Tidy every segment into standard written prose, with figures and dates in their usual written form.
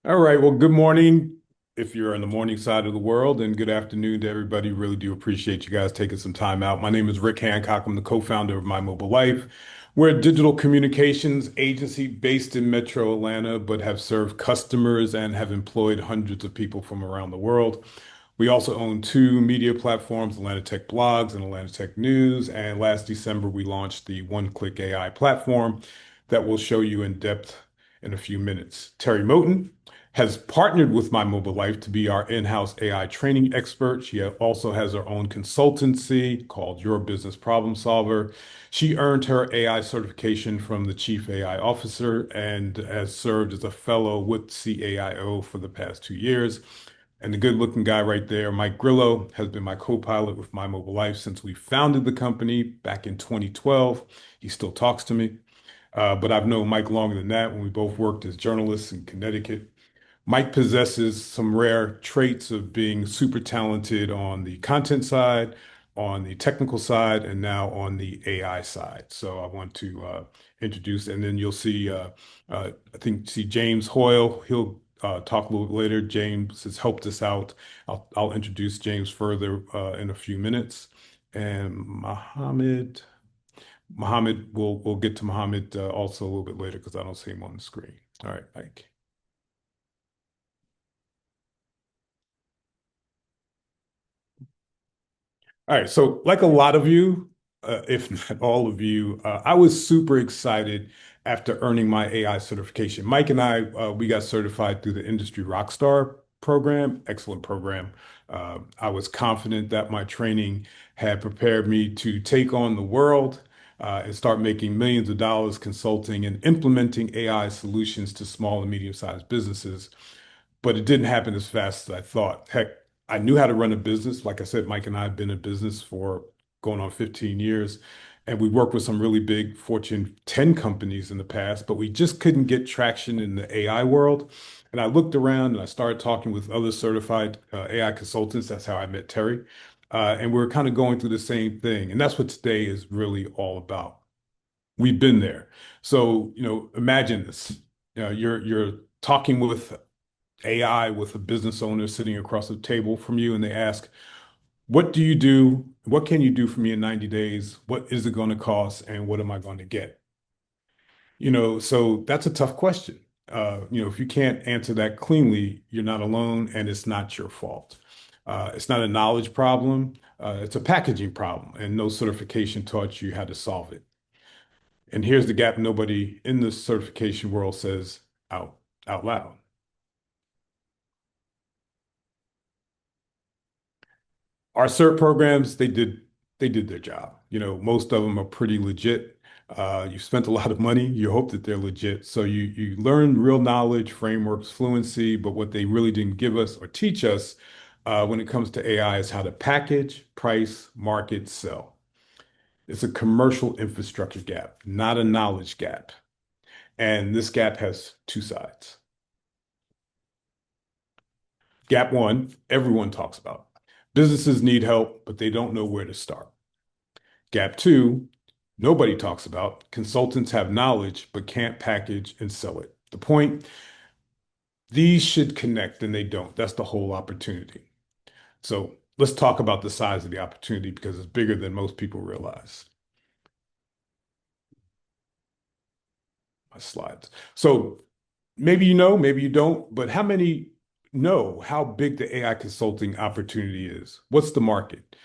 All right. Well, good morning if you're on the morning side of the world, and good afternoon to everybody. Really do appreciate you guys taking some time out. My name is Rick Hancock. I'm the co-founder of My Mobile Life. We're a digital communications agency based in Metro Atlanta, but have served customers and have employed hundreds of people from around the world. We also own two media platforms, Atlanta Tech Blogs and Atlanta Tech News. And last December, we launched the One Click AI platform that we'll show you in depth in a few minutes. Terry Moten has partnered with My Mobile Life to be our in-house AI training expert. She also has her own consultancy called Your Business Problem Solver. She earned her AI certification from the Chief AI Officer and has served as a fellow with CAIO for the past 2 years. And the good-looking guy right there, Mike Grillo, has been my co-pilot with My Mobile Life since we founded the company back in 2012. He still talks to me. But I've known Mike longer than that when we both worked as journalists in Connecticut. Mike possesses some rare traits of being super talented on the content side, on the technical side, and now on the AI side. So I want to introduce, and then you'll see, I think, see James Hoyle. He'll talk a little bit later. James has helped us out. I'll introduce James further in a few minutes. And Mohammed, we'll get to Mohammed also a little bit later because I don't see him on the screen. All right, Mike. All right, so like a lot of you, if not all of you, I was super excited after earning my AI certification. Mike and I, we got certified through the Industry Rockstar program, excellent program. I was confident that my training had prepared me to take on the world and start making millions of dollars consulting and implementing AI solutions to small and medium-sized businesses, but it didn't happen as fast as I thought. Heck, I knew how to run a business. Like I said, Mike and I have been in business for going on 15 years, and we worked with some really big Fortune 10 companies in the past, but we just couldn't get traction in the AI world. And I looked around and I started talking with other certified AI consultants. That's how I met Terry. And we were kind of going through the same thing. And that's what today is really all about. We've been there. So, imagine this. You're talking with AI with a business owner sitting across the table from you, and they ask, what do you do? What can you do for me in 90 days? What is it going to cost? And what am I going to get? So that's a tough question. If you can't answer that cleanly, you're not alone and it's not your fault. It's not a knowledge problem. It's a packaging problem, and no certification taught you how to solve it. And here's the gap nobody in the certification world says out out loud. Our cert programs, they did their job. Most of them are pretty legit. You spent a lot of money. You hope that they're legit. So you learn real knowledge, frameworks, fluency, but what they really didn't give us or teach us when it comes to AI is how to package, price, market, sell. It's a commercial infrastructure gap, not a knowledge gap. And this gap has two sides. Gap one, everyone talks about. Businesses need help, but they don't know where to start. Gap two, nobody talks about. Consultants have knowledge, but can't package and sell it. The point, these should connect and they don't. That's the whole opportunity. So let's talk about the size of the opportunity because it's bigger than most people realize. My slides. So maybe you know, maybe you don't, but how many know how big the AI consulting opportunity is? What's the market?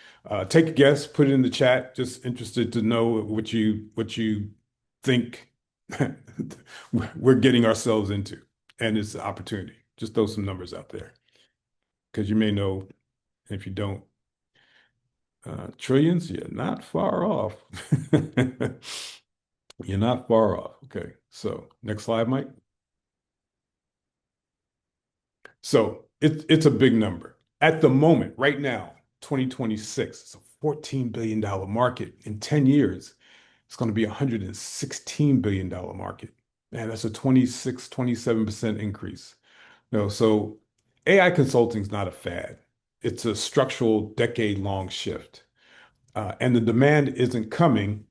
Take a guess, put it in the chat. Just interested to know what you think we're getting ourselves into, and it's an opportunity. Just throw some numbers out there because you may know. If you don't, trillions, you're not far off. You're not far off. Okay, so next slide, Mike. So it's a big number. At the moment, right now, 2026, it's a $14 billion market. In 10 years, it's going to be a $116 billion market. Man, that's a 26, 27% increase. So AI consulting is not a fad. It's a structural decade-long shift. And the demand isn't coming.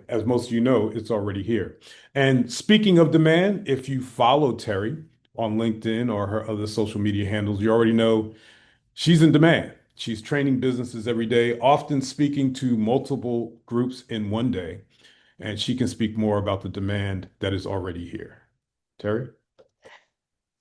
As most of you know, it's already here. And speaking of demand, if you follow Terry on LinkedIn or her other social media handles, you already know she's in demand. She's training businesses every day, often speaking to multiple groups in one day, and she can speak more about the demand that is already here. Terry?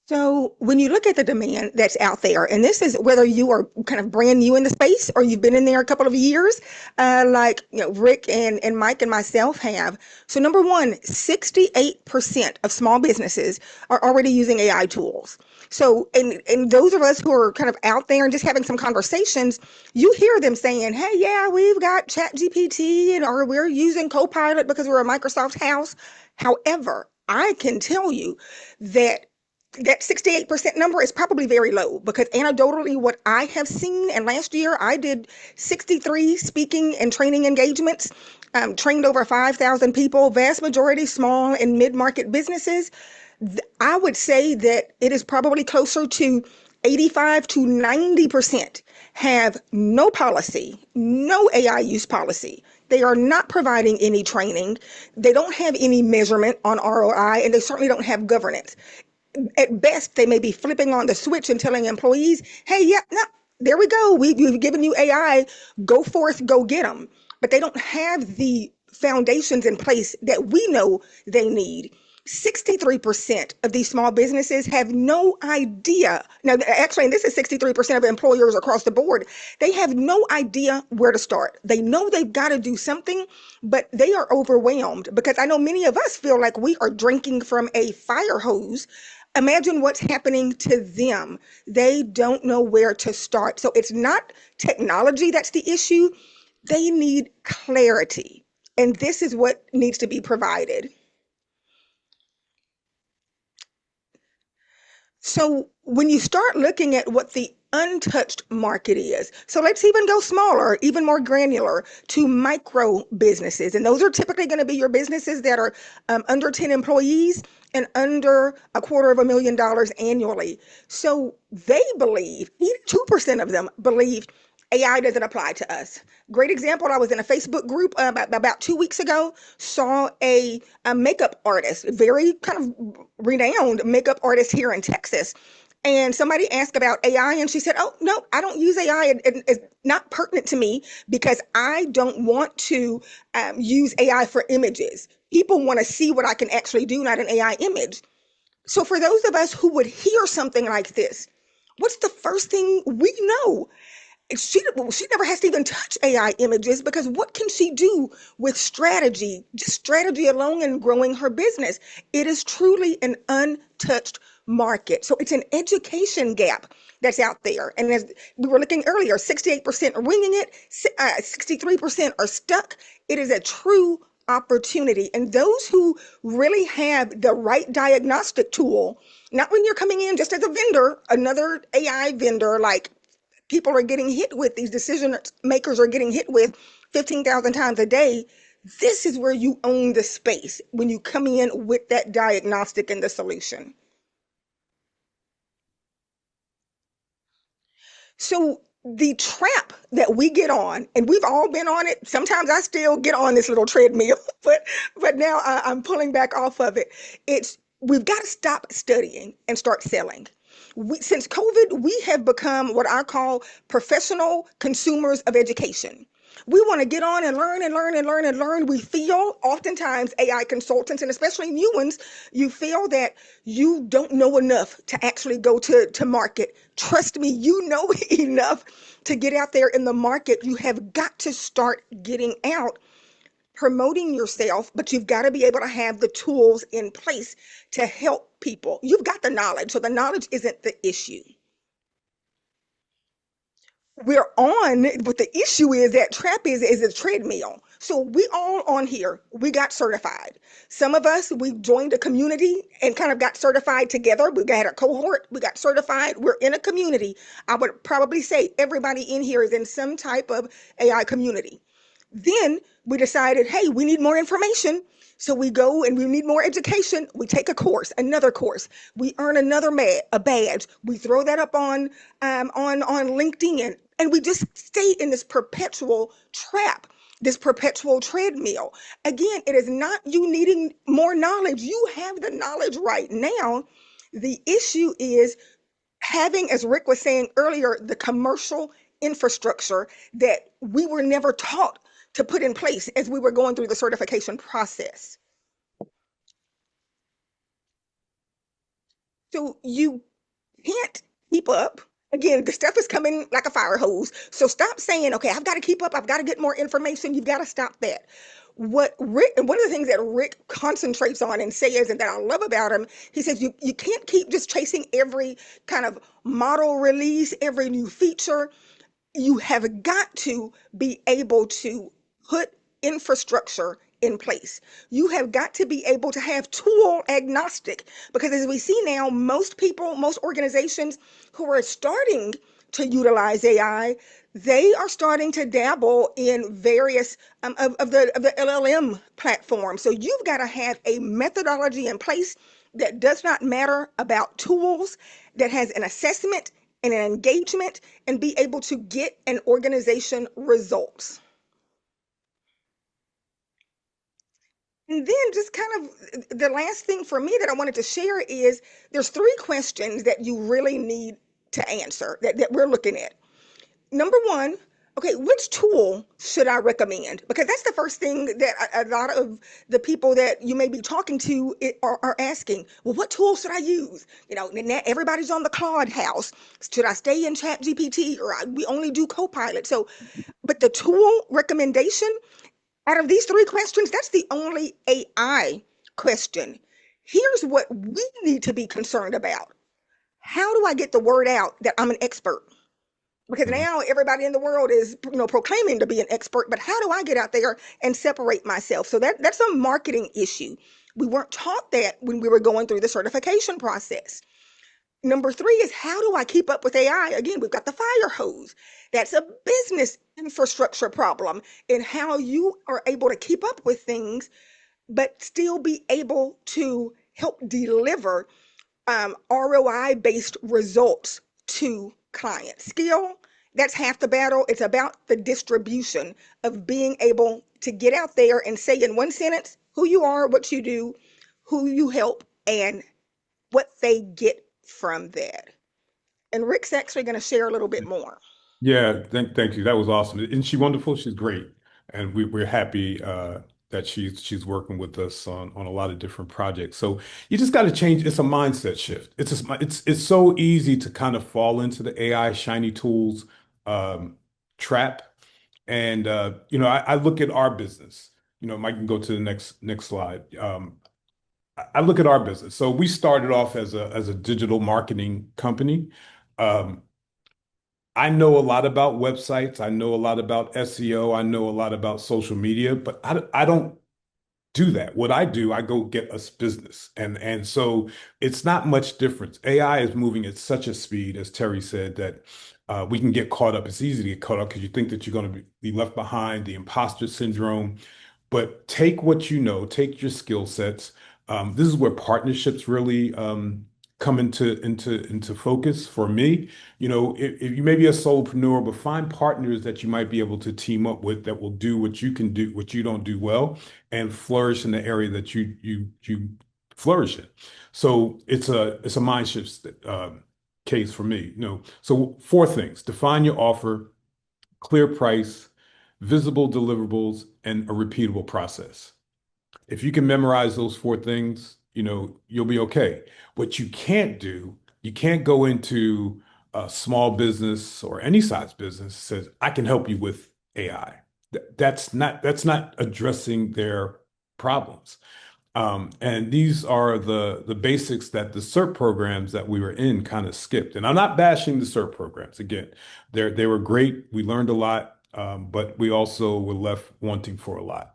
So when you look at the demand that's out there, and this is whether you are kind of brand new in the space or you've been in there a couple of years, like Rick and Mike and myself have. So number one, 68% of small businesses are already using AI tools. So and those of us who are kind of out there and just having some conversations, you hear them saying, "Hey, yeah, we've got Chat GPT and or we're using Copilot because we're a Microsoft house." However, I can tell you that that 68% number is probably very low because anecdotally what I have seen, and last year I did 63 speaking and training engagements, trained over 5,000 people, vast majority small and mid-market businesses. I would say that it is probably closer to 85 to 90% have no policy, no AI use policy. They are not providing any training. They don't have any measurement on ROI, and they certainly don't have governance. At best, they may be flipping on the switch and telling employees, hey, yeah, no, there we go. We've given you AI. Go forth, go get them. But they don't have the foundations in place that we know they need. 63% of these small businesses have no idea. Now, actually, and this is 63% of employers across the board. They have no idea where to start. They know they've got to do something, but they are overwhelmed because I know many of us feel like we are drinking from a fire hose. Imagine what's happening to them. They don't know where to start. So it's not technology that's the issue. They need clarity. And this is what needs to be provided. So when you start looking at what the untouched market is, so let's even go smaller, even more granular to micro businesses. And those are typically going to be your businesses that are under 10 employees and under $250,000 annually. So they believe, 82% of them believe AI doesn't apply to us. Great example. I was in a Facebook group about 2 weeks ago, saw a makeup artist, very kind of renowned makeup artist here in Texas. And somebody asked about AI, and she said, "Oh, no, I don't use AI. It's not pertinent to me because I don't want to use AI for images. People want to see what I can actually do, not an AI image." So, for those of us who would hear something like this, what's the first thing we know? She never has to even touch AI images because what can she do with strategy, just strategy alone and growing her business? It is truly an untouched market. So it's an education gap that's out there. And as we were looking earlier, 68% are winging it, 63% are stuck. It is a true opportunity. And those who really have the right diagnostic tool, not when you're coming in just as a vendor, another AI vendor like people are getting hit with, these decision makers are getting hit with 15,000 times a day. This is where you own the space when you come in with that diagnostic and the solution. So the trap that we get on, and we've all been on it. Sometimes I still get on this little treadmill, but now I'm pulling back off of it. It's we've got to stop studying and start selling. Since COVID, we have become what I call professional consumers of education. We want to get on and learn and learn and learn and learn. We feel oftentimes AI consultants, and especially new ones, you feel that you don't know enough to actually go to market. Trust me, you know enough to get out there in the market. You have got to start getting out, promoting yourself, but you've got to be able to have the tools in place to help people. You've got the knowledge, so the knowledge isn't the issue. We're on, but the issue is that trap is a treadmill. So we all on here, we got certified. Some of us, we joined a community and kind of got certified together. We got a cohort, we got certified. We're in a community. I would probably say everybody in here is in some type of AI community. Then we decided, hey, we need more information. So we go and we need more education. We take a course, another course. We earn another a badge. We throw that up on LinkedIn, and we just stay in this perpetual trap, this perpetual treadmill. Again, it is not you needing more knowledge. You have the knowledge right now. The issue is having, as Rick was saying earlier, the commercial infrastructure that we were never taught to put in place as we were going through the certification process. So you can't keep up. Again, the stuff is coming like a fire hose. So stop saying, okay, I've got to keep up. I've got to get more information. You've got to stop that. What Rick, and one of the things that Rick concentrates on and says, and that I love about him, he says, you can't keep just chasing every kind of model release, every new feature. You have got to be able to put infrastructure in place. You have got to be able to have tool agnostic, because as we see now, most people, most organizations who are starting to utilize AI, they are starting to dabble in various of the LLM platforms. So you've got to have a methodology in place that does not matter about tools, that has an assessment and an engagement, and be able to get an organization results. And then just kind of the last thing for me that I wanted to share is there's three questions that you really need to answer that we're looking at. Number one, okay, which tool should I recommend? Because that's the first thing that a lot of the people that you may be talking to are asking. Well, what tool should I use? You know, everybody's on the Claude house. Should I stay in Chat GPT, or we only do Copilot? So, but the tool recommendation out of these three questions, that's the only AI question. Here's what we need to be concerned about. How do I get the word out that I'm an expert? Because Mhm. now everybody in the world is, proclaiming to be an expert, but how do I get out there and separate myself? So that's a marketing issue. We weren't taught that when we were going through the certification process. Number three is, how do I keep up with AI? Again, we've got the fire hose. That's a business infrastructure problem in how you are able to keep up with things but still be able to help deliver ROI based results to clients. Skill, that's half the battle. It's about the distribution of being able to get out there and say in one sentence who you are, what you do, who you help, and what they get from that. And Rick's actually going to share a little bit more. Yeah, thank you. That was awesome. Isn't she wonderful? She's great. And we're happy that she's working with us on a lot of different projects. So you just got to change. It's a mindset shift. It's so easy to kind of fall into the AI shiny tools trap. And I look at our business. Mike can go to the next slide. I look at our business. So we started off as a digital marketing company. Um, I know a lot about websites. I know a lot about SEO. I know a lot about social media, but I don't do that. What I do, I go get us business. And so it's not much difference. AI is moving at such a speed, as Terry said, that we can get caught up. It's easy to get caught up because you think that you're going to be left behind, the imposter syndrome. But take what you know, take your skill sets. This is where partnerships really come into focus for me. If you may be a solopreneur, but find partners that you might be able to team up with that will do what you can do, what you don't do well, and flourish in the area that you flourish in. So it's a mind shift case for me. So four things: define your offer, clear price, visible deliverables, and a repeatable process. If you can memorize those four things, you'll be okay. What you can't do, you can't go into a small business or any size business that says, I can help you with AI. That's not addressing their problems. And these are the basics that the CERT programs that we were in kind of skipped. And I'm not bashing the CERT programs. Again, they were great. We learned a lot, but we also were left wanting for a lot.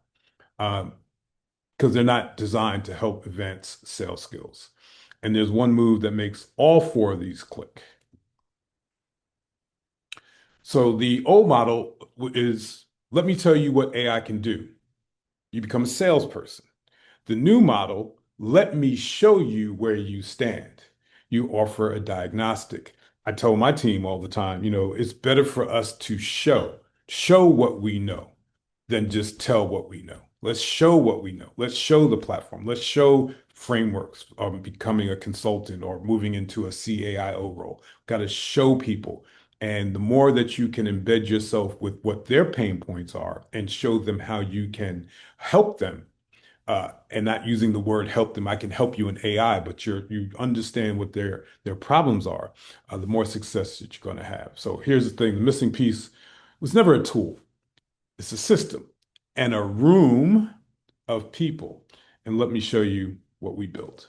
Because they're not designed to help advance sales skills. And there's one move that makes all four of these click. So the old model is, let me tell you what AI can do. You become a salesperson. The new model, let me show you where you stand. You offer a diagnostic. I tell my team all the time, it's better for us to show what we know than just tell what we know. Let's show what we know. Let's show the platform. Let's show frameworks of becoming a consultant or moving into a CAIO role. Got to show people. And the more that you can embed yourself with what their pain points are and show them how you can help them, and not using the word help them. I can help you in AI, but you understand what their problems are, the more success that you're going to have. So here's the thing: the missing piece was never a tool; it's a system and a room of people. And let me show you what we built.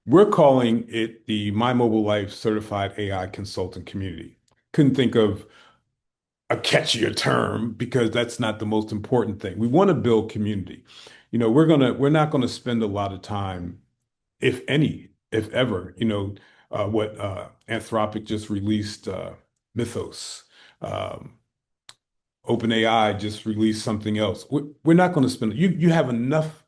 We're calling it the My Mobile Life Certified AI Consultant Community. Couldn't think of a catchier term because that's not the most important thing. We want to build community. We're not gonna spend a lot of time, if any, if ever, what Anthropic just released, Mythos. Um, OpenAI just released something else. We're not going to spend. You have enough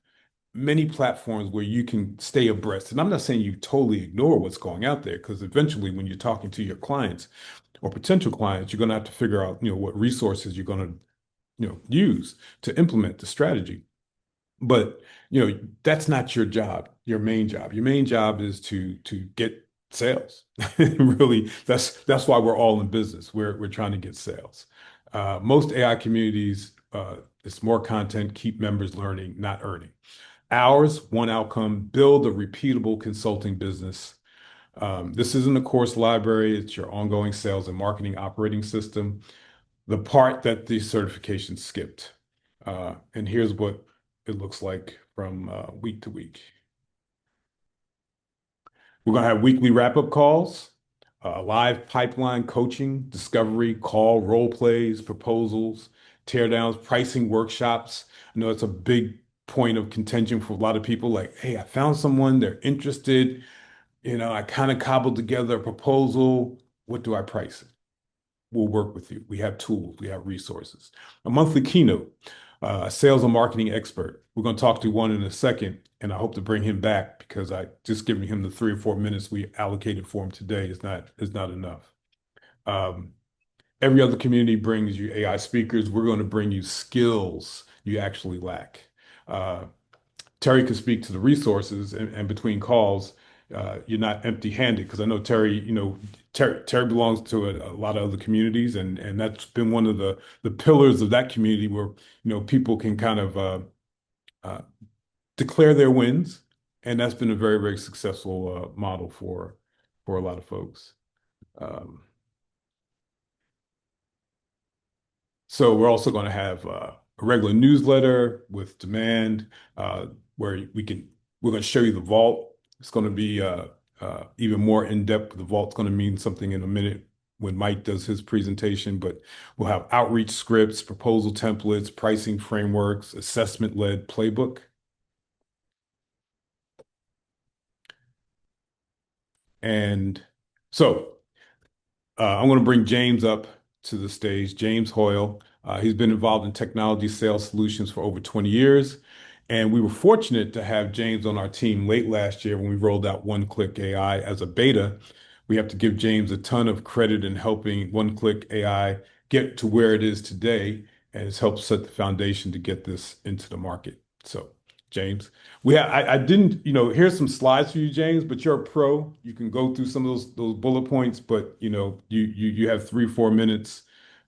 many platforms where you can stay abreast. And I'm not saying you totally ignore what's going out there, because eventually, when you're talking to your clients or potential clients, you're going to have to figure out, what resources you're going to, use to implement the strategy. But, that's not your job, your main job. Your main job is to get sales. Really, that's why we're all in business. We're trying to get sales. Most AI communities, it's more content, keep members learning, not earning. Ours, one outcome, build a repeatable consulting business. This isn't a course library, it's your ongoing sales and marketing operating system, the part that the certification skipped. And here's what it looks like from week to week. We're going to have weekly wrap-up calls, live pipeline coaching, discovery, call, role plays, proposals, teardowns, pricing workshops. I know it's a big point of contention for a lot of people. Like, hey, I found someone, they're interested. I kind of cobbled together a proposal. What do I price it? We'll work with you. We have tools, we have resources. A monthly keynote, a sales and marketing expert. We're going to talk to one in a second, and I hope to bring him back because I just giving him the 3 or 4 minutes we allocated for him today is not enough. Um, every other community brings you AI speakers. We're going to bring you skills you actually lack. Uh, Terry can speak to the resources, and between calls, you're not empty-handed, because I know Terry, Terry belongs to a lot of other communities, and that's been one of the pillars of that community where people can kind of uh, declare their wins, and that's been a very, very successful model for a lot of folks. Um, So we're also going to have a regular newsletter with demand, where we're going to show you the vault. It's going to be even more in depth. The vault's going to mean something in a minute when Mike does his presentation, but we'll have outreach scripts, proposal templates, pricing frameworks, assessment-led playbook. And so I'm going to bring James up to the stage, James Hoyle. He's been involved in technology sales solutions for over 20 years. And we were fortunate to have James on our team late last year when we rolled out One Click AI as a beta. We have to give James a ton of credit in helping One Click AI get to where it is today, and it's helped set the foundation to get this into the market. So, James, I didn't, here's some slides for you, James, but you're a pro. You can go through some of those bullet points, but you have 3 or 4 minutes,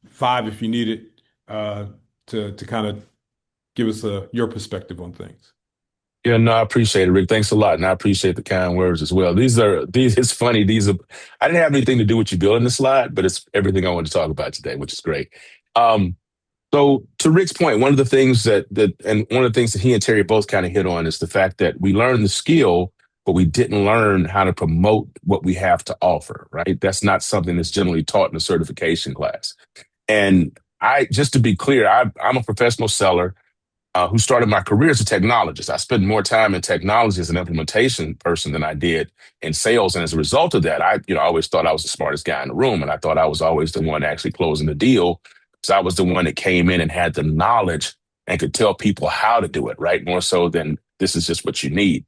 five if you need it, uh, to kind of give us your perspective on things. Yeah, no, I appreciate it, Rick. Thanks a lot. And I appreciate the kind words as well. It's funny. I didn't have anything to do with you building the slide, but it's everything I wanted to talk about today, which is great. Um, so to Rick's point, one of the things and one of the things that he and Terry both kind of hit on is the fact that we learned the skill, but we didn't learn how to promote what we have to offer, right? That's not something that's generally taught in a certification class. And just to be clear, I'm a professional seller who started my career as a technologist. I spent more time in technology as an implementation person than I did in sales. And as a result of that, I always thought I was the smartest guy in the room. And I thought I was always the one actually closing the deal. So I was the one that came in and had the knowledge and could tell people how to do it, right? More so than this is just what you need.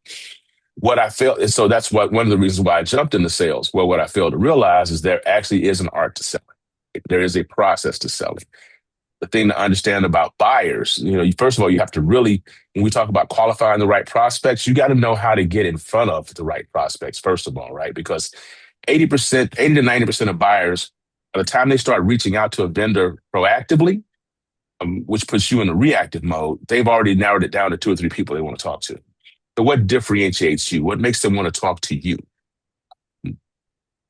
What I felt, and so that's one of the reasons why I jumped into sales. Well, what I failed to realize is there actually is an art to selling. There is a process to selling. the thing to understand about buyers. First of all, you have to really, when we talk about qualifying the right prospects, you got to know how to get in front of the right prospects, first of all, right? Because 80%, 80 to 90% of buyers, by the time they start reaching out to a vendor proactively, which puts you in a reactive mode, they've already narrowed it down to two or three people they want to talk to. So what differentiates you? What makes them want to talk to you?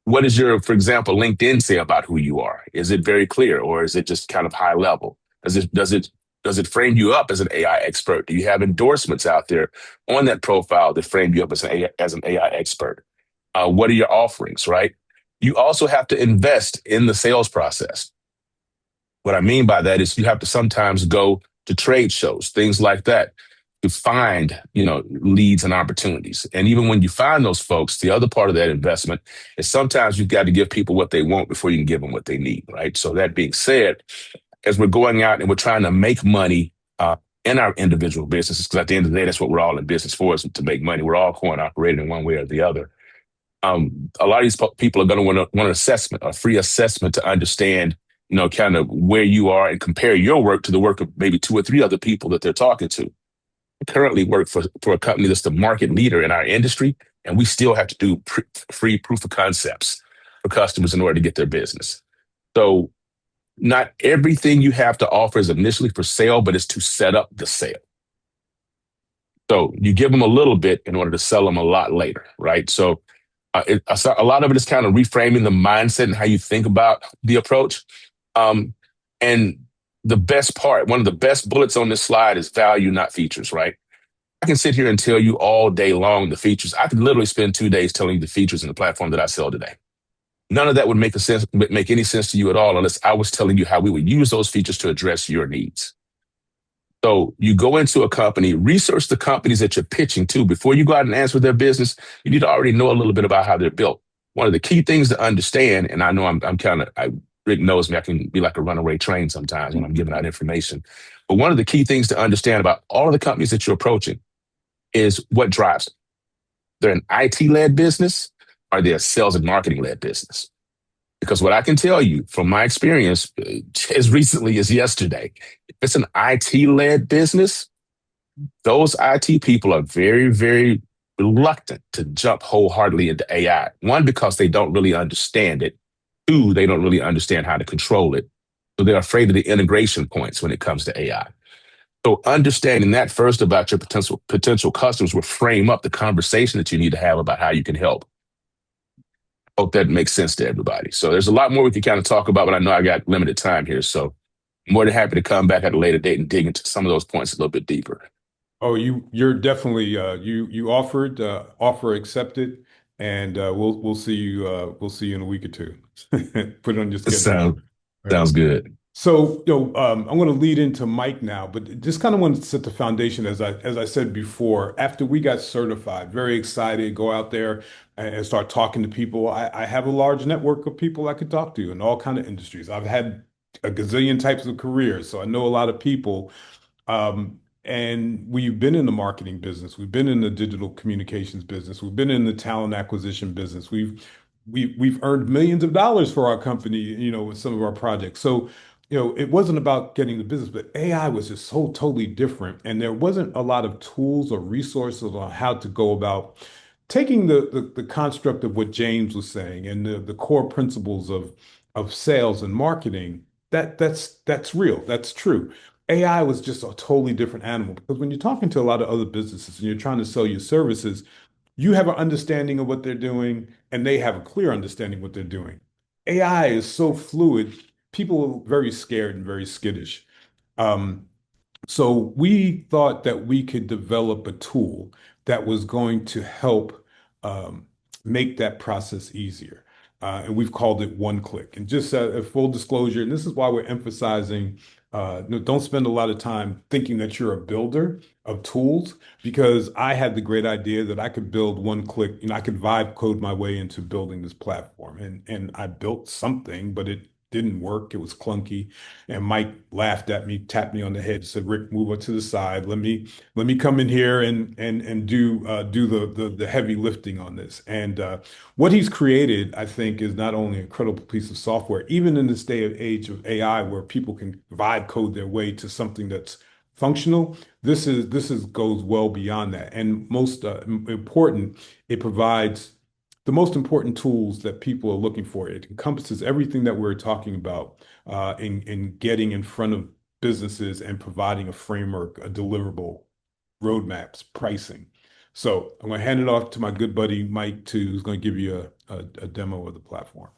What does your, for example, LinkedIn say about who you are? Is it very clear, or is it just kind of high level? Does it frame you up as an AI expert? Do you have endorsements out there on that profile that frame you up as an AI expert? What are your offerings, right? You also have to invest in the sales process. What I mean by that is you have to sometimes go to trade shows, things like that, to find, leads and opportunities. And even when you find those folks, the other part of that investment is sometimes you've got to give people what they want before you can give them what they need, right? So that being said, as we're going out and we're trying to make money in our individual businesses, because at the end of the day, that's what we're all in business for, is to make money. We're all coin operated in one way or the other. A lot of these people are going to want an assessment, a free assessment to understand, kind of where you are and compare your work to the work of maybe two or three other people that they're talking to. I currently work for a company that's the market leader in our industry, and we still have to do free proof of concepts for customers in order to get their business. So not everything you have to offer is initially for sale, but it's to set up the sale. So you give them a little bit in order to sell them a lot later, right? So a lot of it is kind of reframing the mindset and how you think about the approach. And the best part, one of the best bullets on this slide is value, not features, right? I can sit here and tell you all day long the features. I could literally spend 2 days telling you the features in the platform that I sell today. None of that would make any sense to you at all unless I was telling you how we would use those features to address your needs. So you go into a company, research the companies that you're pitching to. Before you go out and answer their business, you need to already know a little bit about how they're built. One of the key things to understand, and I know Rick knows me, I can be like a runaway train sometimes when I'm giving out information. But one of the key things to understand about all of the companies that you're approaching is what drives them. They're an IT-led business, or they're a sales and marketing-led business. Because what I can tell you from my experience as recently as yesterday, if it's an IT-led business, those IT people are very, very reluctant to jump wholeheartedly into AI. One, because they don't really understand it. Two, they don't really understand how to control it. So they're afraid of the integration points when it comes to AI. So understanding that first about your potential customers will frame up the conversation that you need to have about how you can help. Hope that makes sense to everybody. So there's a lot more we can kind of talk about, but I know I got limited time here. So I'm more than happy to come back at a later date and dig into some of those points a little bit deeper. Oh, you're definitely you offered offer accepted, and we'll see you in a week or two. Put it on your schedule. Sounds All right. sounds good. So, I'm going to lead into Mike now, but just kind of want to set the foundation as I said before. After we got certified, very excited, go out there and start talking to people. I have a large network of people I could talk to in all kind of industries. I've had a gazillion types of careers, so I know a lot of people. And we've been in the marketing business, we've been in the digital communications business, we've been in the talent acquisition business. We've earned millions of dollars for our company, with some of our projects. So, it wasn't about getting the business, but AI was just so totally different. And there wasn't a lot of tools or resources on how to go about taking the construct of what James was saying and the core principles of sales and marketing. That's real. That's true. AI was just a totally different animal because when you're talking to a lot of other businesses and you're trying to sell your services, you have an understanding of what they're doing and they have a clear understanding what they're doing. AI is so fluid, people are very scared and very skittish. Um, so we thought that we could develop a tool that was going to help um, make that process easier. And we've called it One Click. And just a full disclosure, and this is why we're emphasizing no, don't spend a lot of time thinking that you're a builder of tools, because I had the great idea that I could build one click, I could vibe code my way into building this platform. And I built something, but didn't work. It was clunky. And Mike laughed at me, tapped me on the head, said, Rick, move it to the side. Let me come in here and do the heavy lifting on this. And what he's created, I think, is not only an incredible piece of software, even in this day of age of AI, where people can vibe code their way to something that's functional. This is goes well beyond that. And most important, it provides the most important tools that people are looking for. It encompasses everything that we're talking about in getting in front of businesses and providing a framework, a deliverable, roadmaps, pricing. So I'm going to hand it off to my good buddy Mike, who's going to give you a demo of the platform.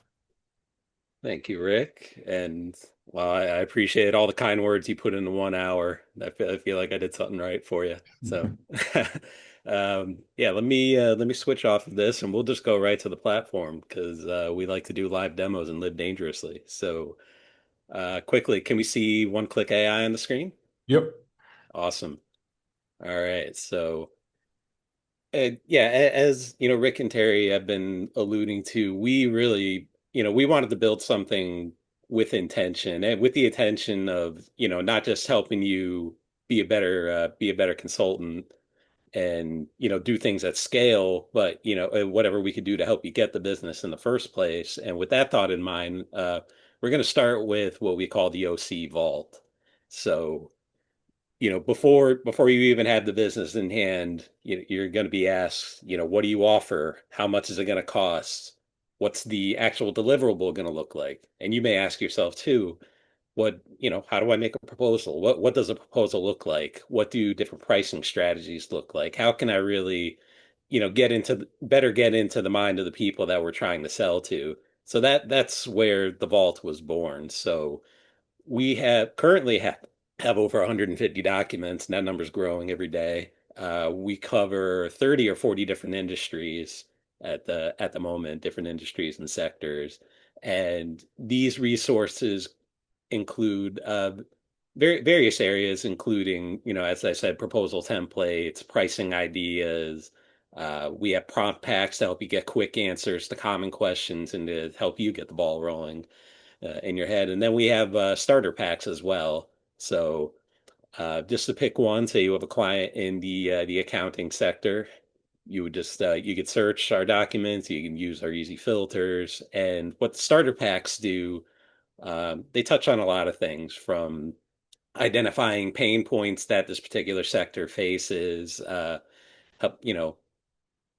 Thank you, Rick. And well, I appreciate all the kind words you put into 1 hour. I feel like I did something right for you. So, yeah, let me switch off of this, and we'll just go right to the platform because we like to do live demos and live dangerously. So, quickly, can we see one-click AI on the screen? Yep. Awesome. All right. So. Yeah, as you know, Rick and Terry have been alluding to, we really, we wanted to build something with intention and with the intention of, not just helping you be a better consultant and, do things at scale, but, whatever we could do to help you get the business in the first place. And with that thought in mind, we're going to start with what we call the OC Vault. So, before you even have the business in hand, you're going to be asked, what do you offer? How much is it going to cost? What's the actual deliverable going to look like? And you may ask yourself too, how do I make a proposal? What does a proposal look like? What do different pricing strategies look like? How can I really, get into the mind of the people that we're trying to sell to? So that's where the vault was born. So we have over 150 documents, and that number's growing every day. We cover 30 or 40 different industries at the moment, different industries and sectors. And these resources include various areas, including, as I said, proposal templates, pricing ideas. We have prompt packs to help you get quick answers to common questions and to help you get the ball rolling in your head. And then we have starter packs as well. So just to pick one, say you have a client in the accounting sector, you would just you could search our documents, you can use our easy filters, and what the starter packs do, they touch on a lot of things from identifying pain points that this particular sector faces, help,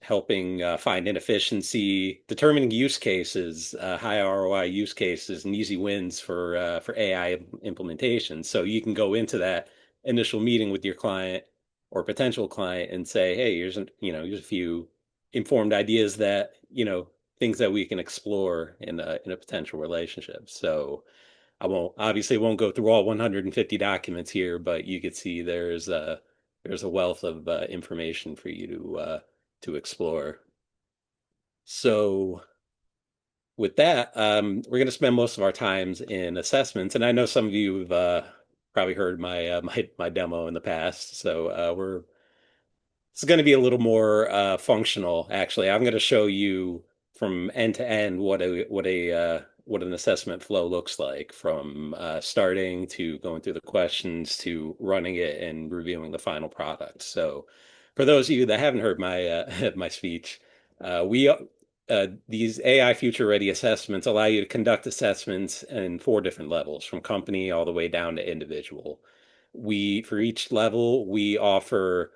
helping find inefficiency, determining use cases, high ROI use cases, and easy wins for AI implementation. So you can go into that initial meeting with your client or potential client and say, "Hey, here's a few informed ideas that things that we can explore in a potential relationship." So I won't go through all 150 documents here, but you could see there's a wealth of information for you to explore. So with that, we're going to spend most of our times in assessments, and I know some of you have probably heard my demo in the past. So we're it's going to be a little more functional, actually. I'm going to show you from end to end what an assessment flow looks like, from starting to going through the questions to running it and reviewing the final product. So, for those of you that haven't heard my my speech, we these AI future ready assessments allow you to conduct assessments in 4 different levels, from company all the way down to individual. For each level, we offer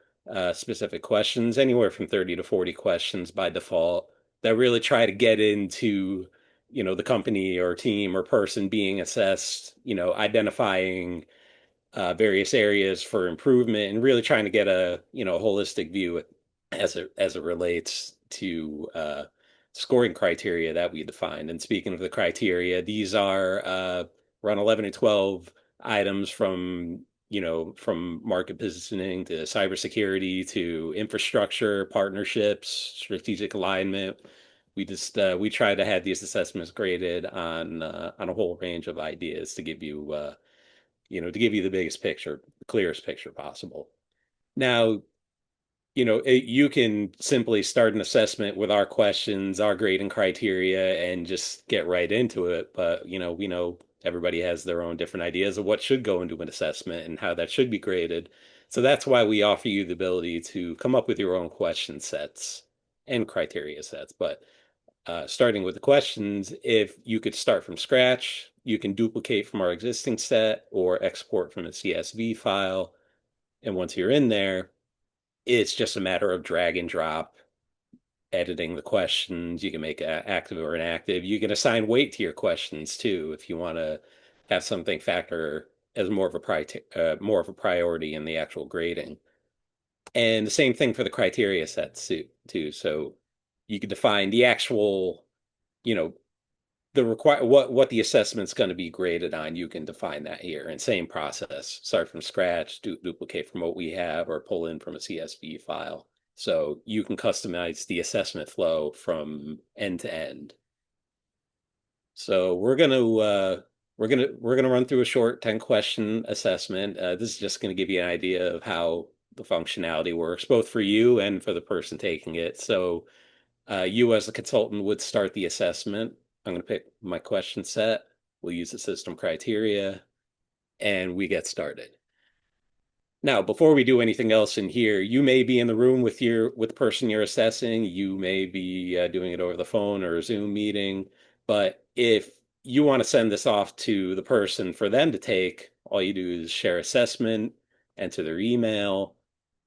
specific questions, anywhere from 30 to 40 questions by default, that really try to get into, the company or team or person being assessed, identifying various areas for improvement and really trying to get a, holistic view as it relates to scoring criteria that we defined. And speaking of the criteria, these are around 11 and 12 items, from market positioning to cybersecurity to infrastructure, partnerships, strategic alignment. We try to have these assessments graded on a whole range of ideas to give you to give you the biggest picture, the clearest picture possible. Now, you can simply start an assessment with our questions, our grading criteria, and just get right into it. But, we know everybody has their own different ideas of what should go into an assessment and how that should be graded. So that's why we offer you the ability to come up with your own question sets and criteria sets. But starting with the questions, if you could start from scratch, you can duplicate from our existing set or export from a CSV file. And once you're in there, it's just a matter of drag and drop, editing the questions. You can make it active or inactive. You can assign weight to your questions too if you want to have something factor as more of a priority in the actual grading. And the same thing for the criteria sets too. So you could define the actual, you know, the require what the assessment's going to be graded on. You can define that here. And same process, start from scratch, duplicate from what we have, or pull in from a CSV file. So you can customize the assessment flow from end to end. So we're gonna run through a short 10 question assessment. This is just going to give you an idea of how the functionality works, both for you and for the person taking it. So you as a consultant would start the assessment. I'm going to pick my question set. We'll use the system criteria and we get started. Now, before we do anything else in here, you may be in the room with the person you're assessing. You may be doing it over the phone or a Zoom meeting. But if you want to send this off to the person for them to take, all you do is share assessment, enter their email,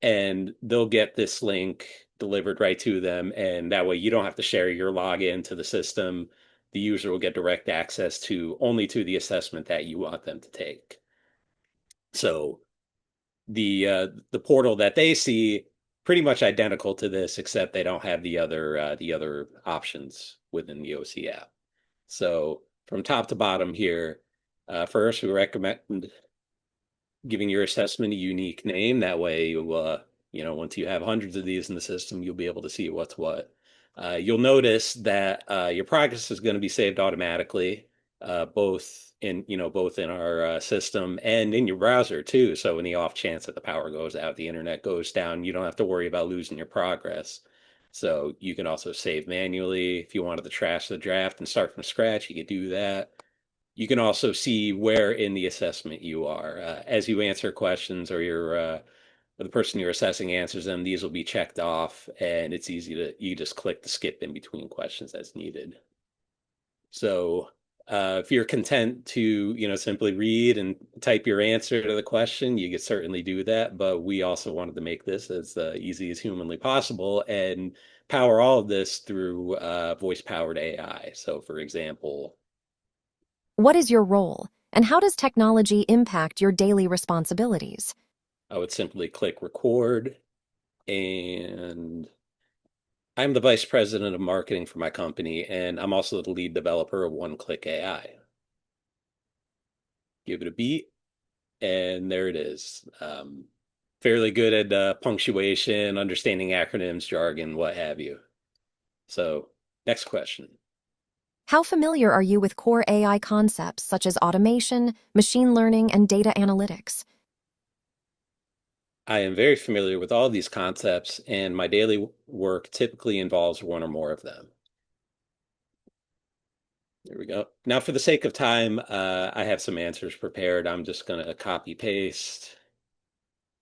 and they'll get this link delivered right to them. And that way you don't have to share your login to the system. The user will get direct access to only to the assessment that you want them to take. So the portal that they see pretty much identical to this, except they don't have the other options within the OC app. So from top to bottom here, first we recommend giving your assessment a unique name. That way, once you have hundreds of these in the system, you'll be able to see what's what. You'll notice that your progress is going to be saved automatically, both in our system and in your browser too. So in the off chance that the power goes out, the internet goes down, you don't have to worry about losing your progress. So you can also save manually. If you wanted to trash the draft and start from scratch, you could do that. You can also see where in the assessment you are. As you answer questions or the person you're assessing answers them, these will be checked off and it's you just click the skip in between questions as needed. So if you're content to, simply read and type your answer to the question, you could certainly do that. But we also wanted to make this as easy as humanly possible and power all of this through voice-powered AI. So for example, What is your role, and how does technology impact your daily responsibilities? I would simply click record, and I'm the vice president of marketing for my company, and I'm also the lead developer of One Click AI. Give it a beat, and there it is. Fairly good at punctuation, understanding acronyms, jargon, what have you. So, next question. How familiar are you with core AI concepts such as automation, machine learning, and data analytics? I am very familiar with all these concepts, and my daily work typically involves one or more of them. There we go. Now, for the sake of time, I have some answers prepared. I'm just going to copy paste,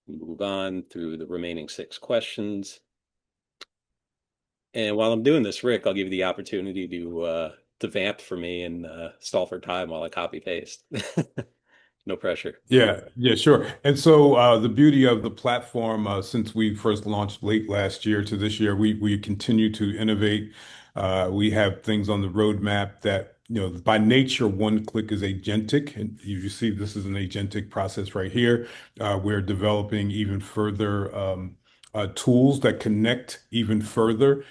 move on through the remaining 6 questions. And while I'm doing this, Rick, I'll give you the opportunity to vamp for me and stall for time while I copy paste. No pressure. Yeah, yeah, sure. And so the beauty of the platform, since we first launched late last year to this year, we continue to innovate. We have things on the roadmap that, by nature, one click is agentic. And you see this is an agentic process right here. We're developing even further tools that connect even further.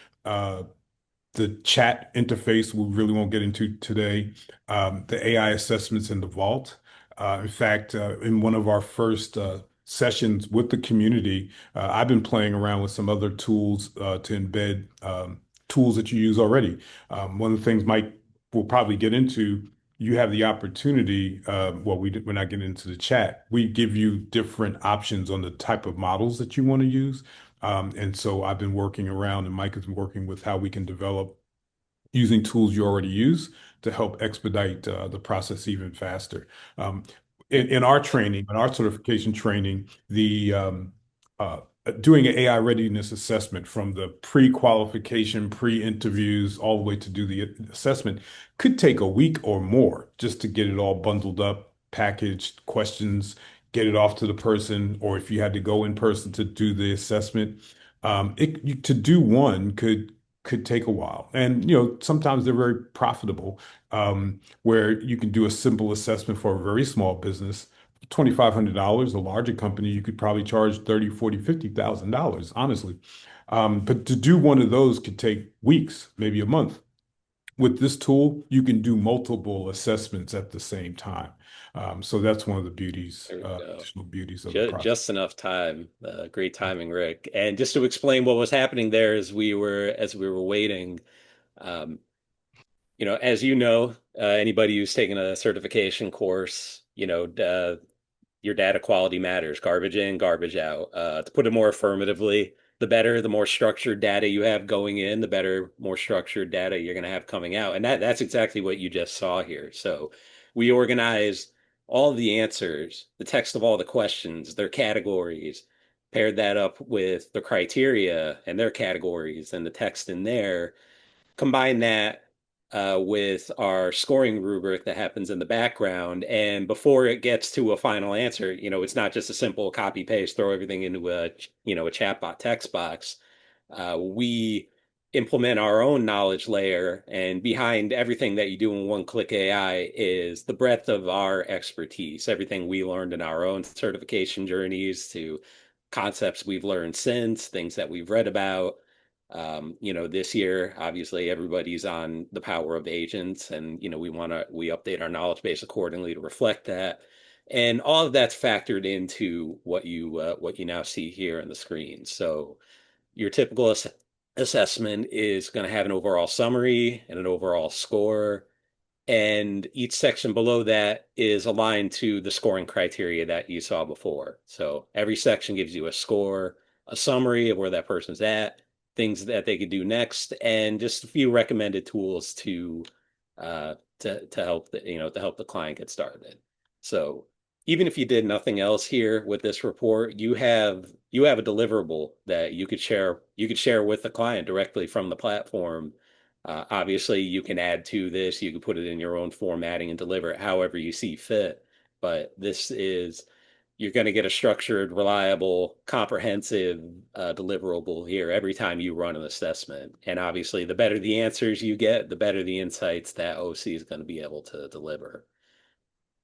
The chat interface we really won't get into today, the AI assessments in the vault. In fact, in one of our first sessions with the community, I've been playing around with some other tools to embed tools that you use already. One of the things Mike will probably get into, you have the opportunity, we're not getting into the chat. We give you different options on the type of models that you want to use. And so I've been working around, and Mike has been working with how we can develop using tools you already use to help expedite the process even faster. Um, in our training, in our certification training, the uh, doing an AI readiness assessment from the pre-qualification, pre-interviews, all the way to do the assessment could take a week or more just to get it all bundled up, packaged, questions, get it off to the person, or if you had to go in person to do the assessment. To do one could take a while. And, sometimes they're very profitable, where you can do a simple assessment for a very small business, $2,500. A larger company, you could probably charge 30, 40, $50,000, honestly. But to do one of those could take weeks, maybe a month. With this tool, you can do multiple assessments at the same time. So that's one of the There we go. additional beauties of the process. Just enough time. Great timing, Rick. And just to explain what was happening there as we were waiting, um, as you know, anybody who's taken a certification course, your data quality matters. Garbage in, garbage out. To put it more affirmatively, the better, the more structured data you have going in, the better, more structured data you're going to have coming out. And that's exactly what you just saw here. So we organize all of the answers, the text of all the questions, their categories, paired that up with the criteria and their categories and the text in there, combine that with our scoring rubric that happens in the background. And before it gets to a final answer, it's not just a simple copy paste, throw everything into a chatbot text box. We implement our own knowledge layer, and behind everything that you do in one click AI is the breadth of our expertise, everything we learned in our own certification journeys to concepts we've learned since, things that we've read about. This year, obviously, everybody's on the power of agents, and we update our knowledge base accordingly to reflect that, and all of that's factored into what you now see here on the screen. So your typical assessment is going to have an overall summary and an overall score, and each section below that is aligned to the scoring criteria that you saw before. So every section gives you a score, a summary of where that person's at, things that they could do next, and just a few recommended tools to help to help the client get started. So even if you did nothing else here with this report, you have a deliverable that you could share with the client directly from the platform. Obviously, you can add to this, you can put it in your own formatting and deliver it however you see fit. But you're going to get a structured, reliable, comprehensive deliverable here every time you run an assessment. And obviously, the better the answers you get, the better the insights that OC is going to be able to deliver.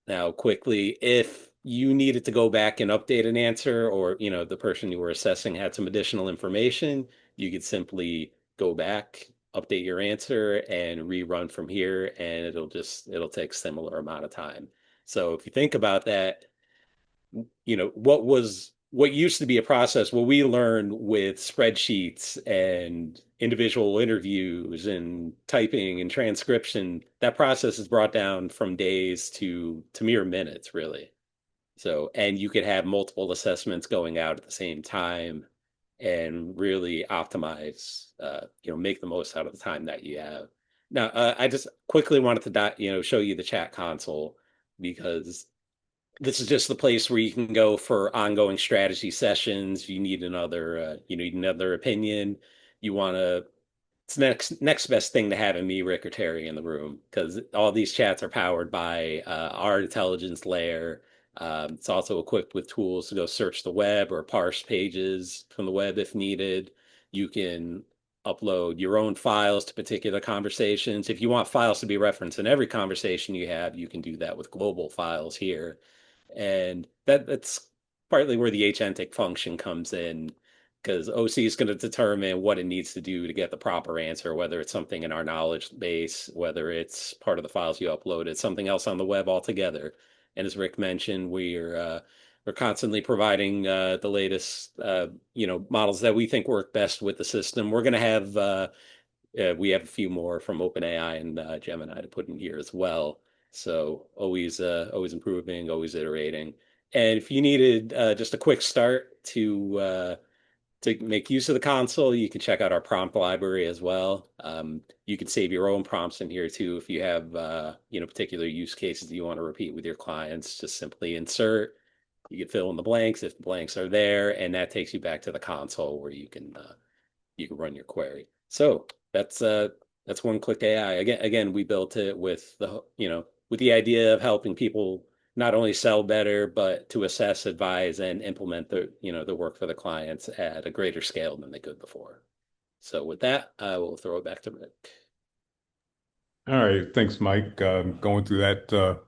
Now, quickly, if you needed to go back and update an answer, or the person you were assessing had some additional information, you could simply go back, update your answer, and rerun from here, and it'll take similar amount of time. So if you think about that, what used to be a process, what we learned with spreadsheets and individual interviews and typing and transcription, that process is brought down from days to mere minutes, really. So, and you could have multiple assessments going out at the same time and really optimize, make the most out of the time that you have. Now, I just quickly wanted to, show you the chat console, because this is just the place where you can go for ongoing strategy sessions. You need another opinion. You want to, it's next best thing to having me, Rick, or Terry in the room, because all these chats are powered by our intelligence layer. It's also equipped with tools to go search the web or parse pages from the web if needed. You can upload your own files to particular conversations. If you want files to be referenced in every conversation you have, you can do that with global files here. And that's partly where the agentic function comes in, because OC is going to determine what it needs to do to get the proper answer, whether it's something in our knowledge base, whether it's part of the files you uploaded, something else on the web altogether. And as Rick mentioned, we're constantly providing the latest models that we think work best with the system. We have a few more from OpenAI and Gemini to put in here as well. So always improving, always iterating. And if you needed just a quick start to make use of the console, you can check out our prompt library as well. You can save your own prompts in here too if you have particular use cases that you want to repeat with your clients. Just simply insert. You can fill in the blanks if the blanks are there, and that takes you back to the console where you can run your query. So that's one-click AI. Again, we built it with with the idea of helping people not only sell better, but to assess, advise, and implement the work for the clients at a greater scale than they could before. So with that, I will throw it back to Rick. All right, thanks, Mike. Going through that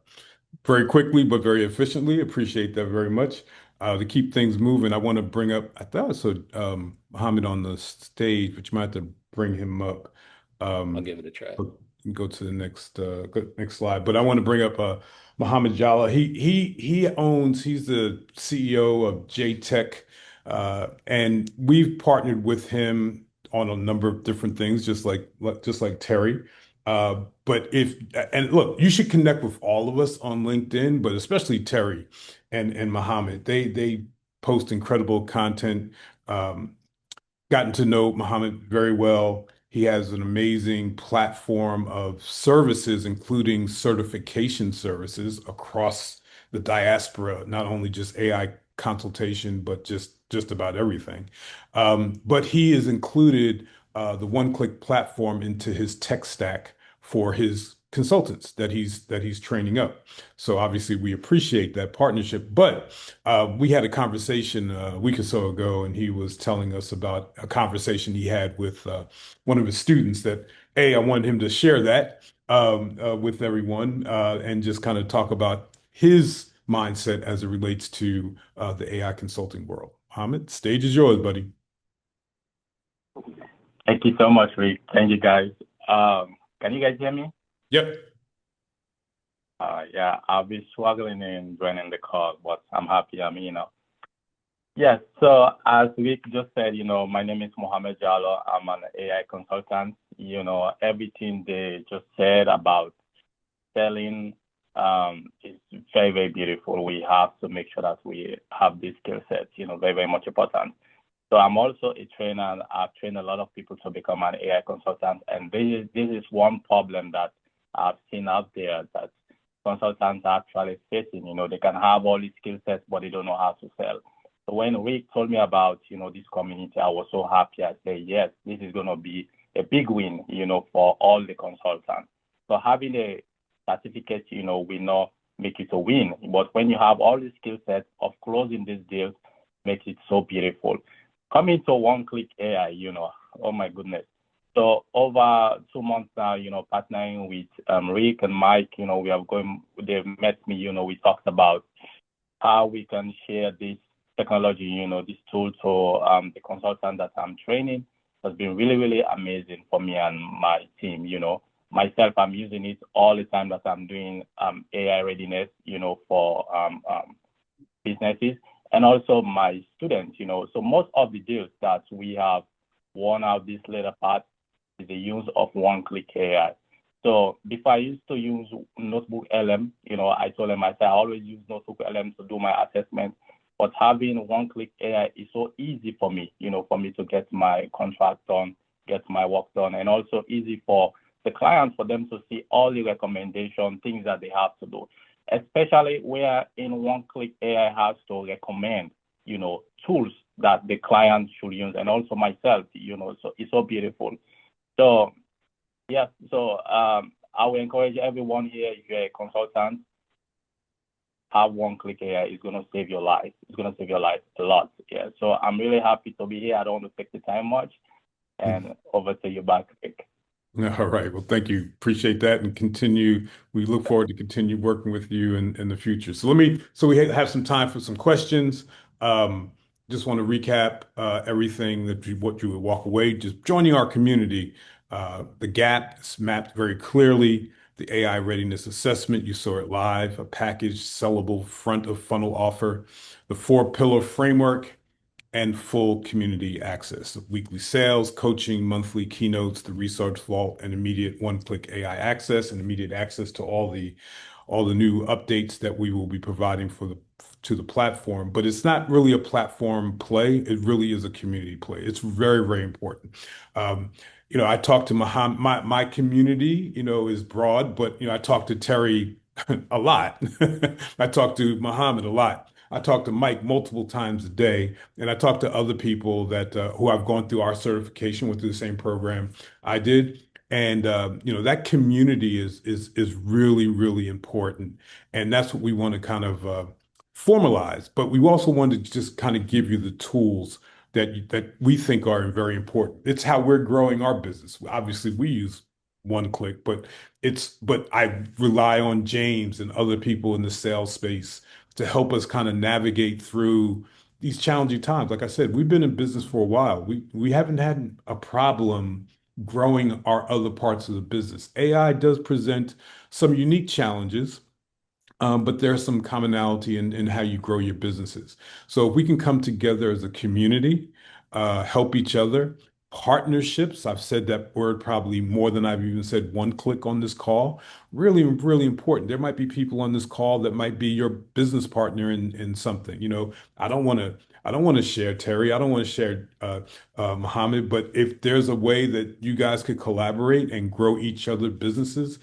very quickly but very efficiently. Appreciate that very much. To keep things moving, I want to bring up, I thought I saw Mohammed on the stage, but you might have to bring him up. I'll Um, give it a try. go to the next slide. But I want to bring up Mohammed Jalla. He's the CEO of JTech, and we've partnered with him on a number of different things, just like Terry. But if and look, you should connect with all of us on LinkedIn, but especially Terry and Mohammed. They post incredible content. Um, Gotten to know Mohammed very well. He has an amazing platform of services, including certification services across the diaspora, not only just AI consultation, but just about everything. But he has included the one-click platform into his tech stack for his consultants that he's training up. So obviously we appreciate that partnership. But we had a conversation a week or so ago, and he was telling us about a conversation he had with one of his students that, I wanted him to share that with everyone and just kind of talk about his mindset as it relates to the AI consulting world. Hamid, stage is yours, buddy. Thank you so much, Rick. Thank you, guys. Can you guys hear me? Yep. Yeah, I've been struggling in joining the call, but I'm happy I'm. Yes, so as Rick just said, my name is Mohammed Jallo. I'm an AI consultant. Everything they just said about selling is very, very beautiful. We have to make sure that we have this skill set, very, very much important. So I'm also a trainer. I've trained a lot of people to become an AI consultant. And this is one problem that I've seen out there that consultants are actually facing. They can have all these skill sets, but they don't know how to sell. So when Rick told me about, this community, I was so happy. I said, yes, this is going to be a big win, for all the consultants. So having a certificate, will not make it a win. But when you have all the skill sets of closing these deals, makes it so beautiful. Coming to one-click AI, oh my goodness. So over 2 months now, partnering with Rick and Mike, they've met me, we talked about how we can share this technology, this tool to the consultant that I'm training. Has been really, really amazing for me and my team, Myself, I'm using it all the time that I'm doing AI readiness, for businesses and also my students, So most of the deals that we have won out this later part is the use of one-click AI. So before I used to use Notebook LM, I told them I always use Notebook LM to do my assessment. But having one-click AI is so easy for me, for me to get my contract done, get my work done, and also easy for the client for them to see all the recommendation, things that they have to do, especially where in one-click AI has to recommend, tools that the client should use, and also myself, so it's so beautiful. So, yeah, so I will encourage everyone here, if you're a consultant, have one-click AI. It's going to save your life. It's going to save your life a lot. Yeah, so I'm really happy to be here. I don't want to take the time much. And over to you back, Rick. All right. Well, thank you. Appreciate that and continue. We look forward to continue working with you in the future. So we have some time for some questions. Just want to recap everything what you would walk away. Just joining our community. The gap is mapped very clearly. The AI readiness assessment, you saw it live, a packaged, sellable front of funnel offer, the 4-pillar framework, and full community access, weekly sales, coaching, monthly keynotes, the research vault, and immediate one-click AI access, and immediate access to all the new updates that we will be providing to the platform, but it's not really a platform play. It really is a community play. It's very, very important. Um, I talk to Muhammad, my community, is broad, but I talk to Terry a lot. I talk to Muhammad a lot. I talk to Mike multiple times a day, and I talk to other people that who I've gone through our certification, went through the same program I did. And that community is really, really important. And that's what we want to kind of formalize. But we also want to just kind of give you the tools that we think are very important. It's how we're growing our business. Obviously, we use one click, but I rely on James and other people in the sales space to help us kind of navigate through these challenging times. Like I said, we've been in business for a while. We haven't had a problem growing our other parts of the business. AI does present some unique challenges, but there's some commonality in how you grow your businesses. So if we can come together as a community, help each other, partnerships, I've said that word probably more than I've even said one click on this call. Really, really important. There might be people on this call that might be your business partner in something. I don't want to share Terry. I don't want to share Mohammed. But if there's a way that you guys could collaborate and grow each other's businesses,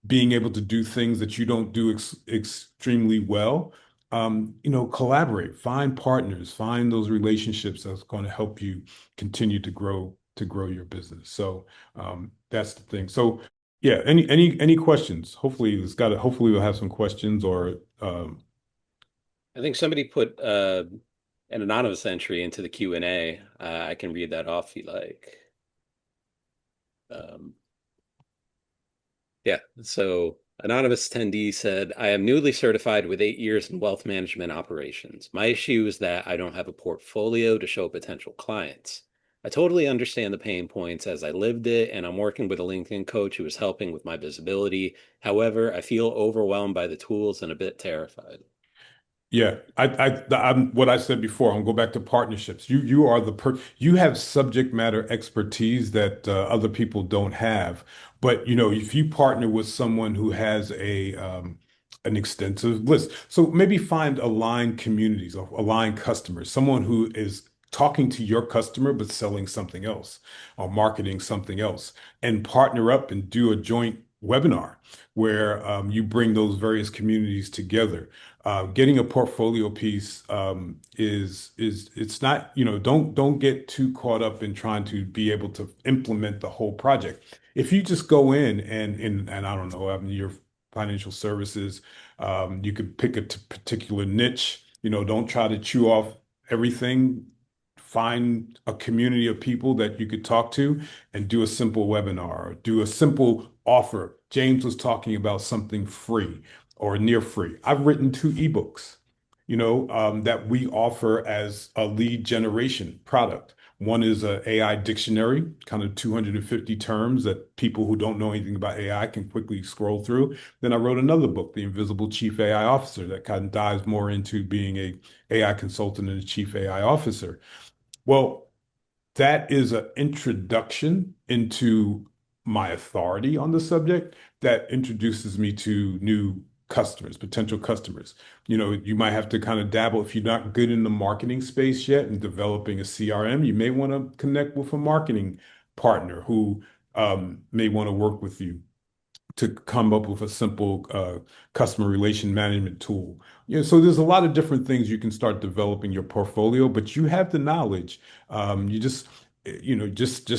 being able to do things that you don't do extremely well, collaborate, find partners, find those relationships that's going to help you continue to grow your business. So that's the thing. So yeah, any questions? Hopefully we'll have some questions or I think somebody put an anonymous entry into the Q&A. I can read that off if you like. Yeah, so anonymous attendee said, I am newly certified with 8 years in wealth management operations. My issue is that I don't have a portfolio to show potential clients. I totally understand the pain points as I lived it, and I'm working with a LinkedIn coach who is helping with my visibility. However, I feel overwhelmed by the tools and a bit terrified. yeah, I'm what I said before. I'm gonna go back to partnerships. You have subject matter expertise that other people don't have. But if you partner with someone who has an extensive list, so maybe find aligned communities or aligned customers, someone who is talking to your customer but selling something else or marketing something else, and partner up and do a joint webinar where you bring those various communities together. Getting a portfolio piece is it's not, don't get too caught up in trying to be able to implement the whole project. If you just go in and I don't know, I mean, your financial services, you could pick a particular niche, don't try to chew off everything. Find a community of people that you could talk to and do a simple webinar, or do a simple offer. James was talking about something free or near free. I've written two ebooks, that we offer as a lead generation product. One is a AI dictionary, kind of 250 terms that people who don't know anything about AI can quickly scroll through. Then I wrote another book, The Invisible Chief AI Officer, that kind of dives more into being a AI consultant and a chief AI officer. Well, that is an introduction into my authority on the subject that introduces me to new customers, potential customers. You might have to kind of dabble if you're not good in the marketing space yet and developing a CRM. You may want to connect with a marketing partner who may want to work with you to come up with a simple customer relation management tool. So there's a lot of different things you can start developing your portfolio, but you have the knowledge. You just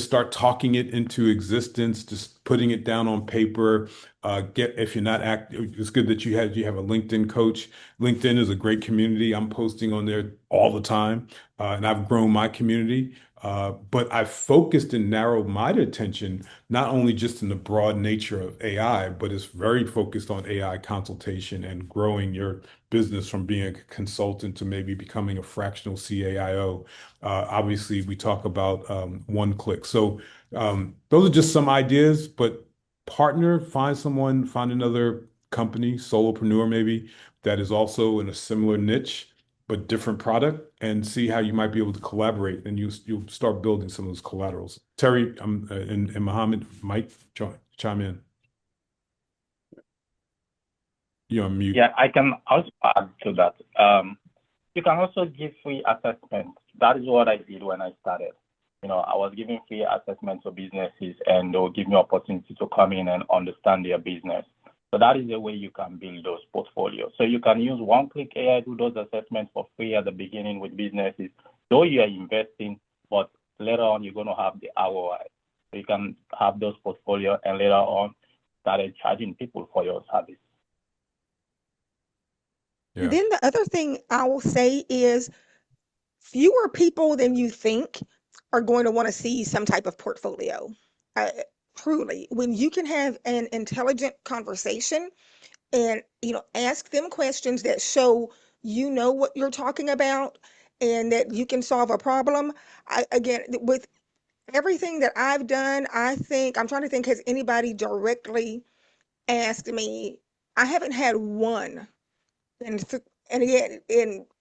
start talking it into existence, just putting it down on paper. If you're not active, it's good that you have a LinkedIn coach. LinkedIn is a great community. I'm posting on there all the time, and I've grown my community. But I've focused and narrowed my attention not only just in the broad nature of AI, but it's very focused on AI consultation and growing your business from being a consultant to maybe becoming a fractional CAIO. Obviously, we talk about one click. So those are just some ideas, but find another company, solopreneur maybe, that is also in a similar niche but different product, and see how you might be able to collaborate, and you'll start building some of those collaterals. Terry, and Mohammed might chime in. You're on mute. Yeah, I can also add to that. You can also give free assessments. That is what I did when I started. I was giving free assessments to businesses, and they'll give me opportunity to come in and understand their business. So that is the way you can build those portfolios. So you can use one-click AI, do those assessments for free at the beginning with businesses, though you are investing, but later on you're going to have the ROI. So you can have those portfolio and later on started charging people for your service. Yeah. Then the other thing I will say is fewer people than you think are going to want to see some type of portfolio. Uh, Truly, when you can have an intelligent conversation and ask them questions that show what you're talking about and that you can solve a problem. Again, with everything that I've done, I'm trying to think, has anybody directly asked me? I haven't had one and and again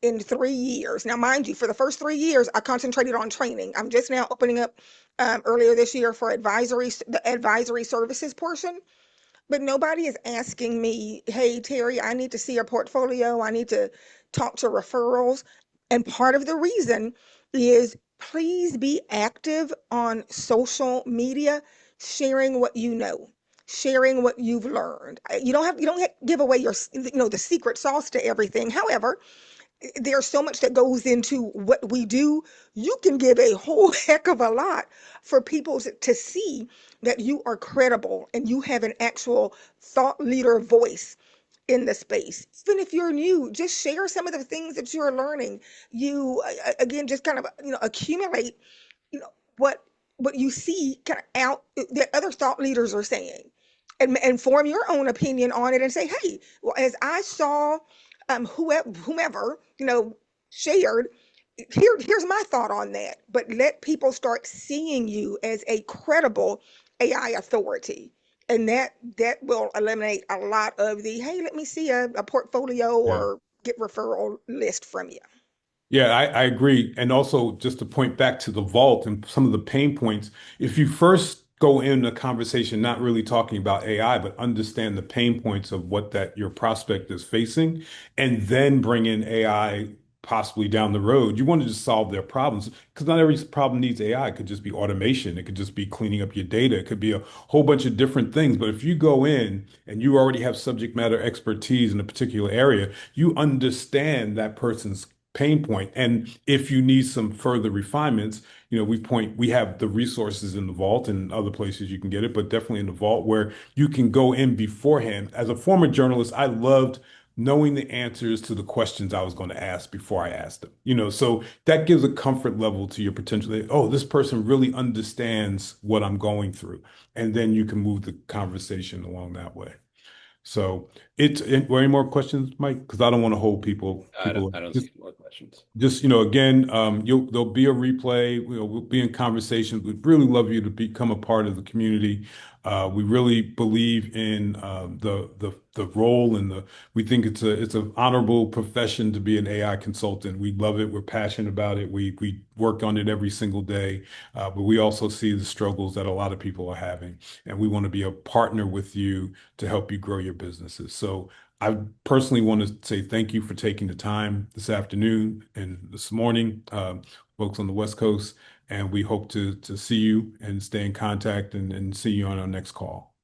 in 3 years. Now, mind you, for the first 3 years, I concentrated on training. I'm just now opening up earlier this year for the advisory services portion. But nobody is asking me, hey, Terry, I need to see your portfolio. I need to talk to referrals. And part of the reason is please be active on social media, sharing what you know, sharing what you've learned. You don't have to give away the secret sauce to everything. However, there's so much that goes into what we do. You can give a whole heck of a lot for people to see that you are credible and you have an actual thought leader voice in the space. Even if you're new, just share some of the things that you're learning. You again just kind of accumulate you know what you see kind of out that other thought leaders are saying, and form your own opinion on it and say, hey, well, as I saw whomever shared, here's my thought on that. But let people start seeing you as a credible AI authority, and that will eliminate a lot of the, hey, let me see a portfolio Yeah. or get referral list from you. Yeah, I agree. And also, just to point back to the vault and some of the pain points, if you first go in a conversation not really talking about AI, but understand the pain points of what that your prospect is facing, and then bring in AI possibly down the road, you want to just solve their problems because not every problem needs AI. It could just be automation. It could just be cleaning up your data. It could be a whole bunch of different things. But if you go in and you already have subject matter expertise in a particular area, you understand that person's pain point. And if you need some further refinements, we have the resources in the vault and other places you can get it, but definitely in the vault where you can go in beforehand. As a former journalist, I loved knowing the answers to the questions I was going to ask before I asked them. So that gives a comfort level to your potential. Oh, this person really understands what I'm going through. And then you can move the conversation along that way. So were any more questions, Mike? Because I don't want to hold people. I don't see any more questions. Just, again, there'll be a replay. We'll be in conversations. We'd really love you to become a part of the community. We really believe in the role and we think it's an honorable profession to be an AI consultant. We love it. We're passionate about it. We work on it every single day. But we also see the struggles that a lot of people are having, and we want to be a partner with you to help you grow your businesses. So I personally want to say thank you for taking the time this afternoon and this morning, folks on the West Coast, and we hope to see you and stay in contact and see you on our next call.